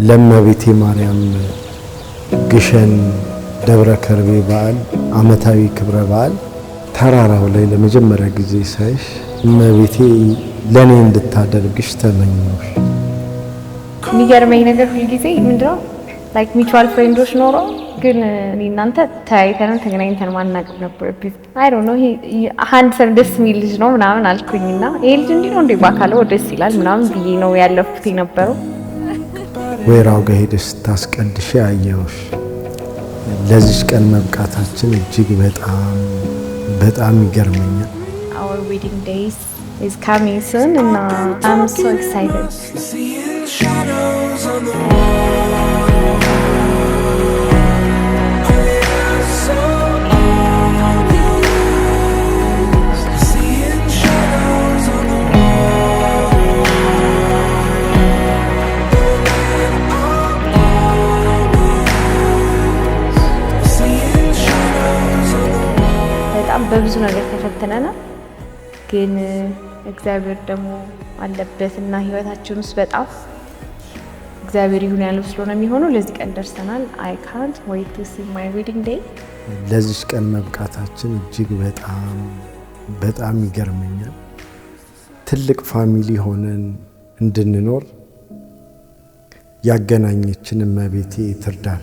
ለእመቤቴ ማርያም ግሸን ደብረ ከርቤ በዓል ዓመታዊ ክብረ በዓል ተራራው ላይ ለመጀመሪያ ጊዜ ሳይሽ እመቤቴ ለኔ እንድታደርግሽ ተመኘሽ። የሚገርመኝ ነገር ሁሉ ጊዜ ምንድነው ላይክ ሚቹዋል ፍሬንዶች ኖሮ ግን እኔ እናንተ ተያይተን ተገናኝተን ማናውቅ ነበር። አይ ዶንት ኖ አንድ ሰው ደስ የሚል ልጅ ነው ምናምን አልኩኝና ይሄ ልጅ እንዲህ ነው እንዴ ባካለው ደስ ይላል ምናምን ብዬ ነው ያለፍኩት የነበረው። ወይራው ጋር ሄደሽ ታስቀድሽ አየሁሽ። ለዚህ ቀን መብቃታችን እጅግ በጣም ይገርመኛል። Our wedding days is coming soon and I'm so excited. በጣም በብዙ ነገር ተፈትነናል፣ ግን እግዚአብሔር ደግሞ አለበትና ህይወታችን ውስጥ በጣም እግዚአብሔር ይሁን ያለው ስለሆነ የሚሆነው ለዚህ ቀን ደርሰናል። I can't wait to see my wedding day። ለዚህ ቀን መብቃታችን እጅግ በጣም ይገርመኛል። ትልቅ ፋሚሊ ሆነን እንድንኖር ያገናኘችን እመቤቴ ትርዳን።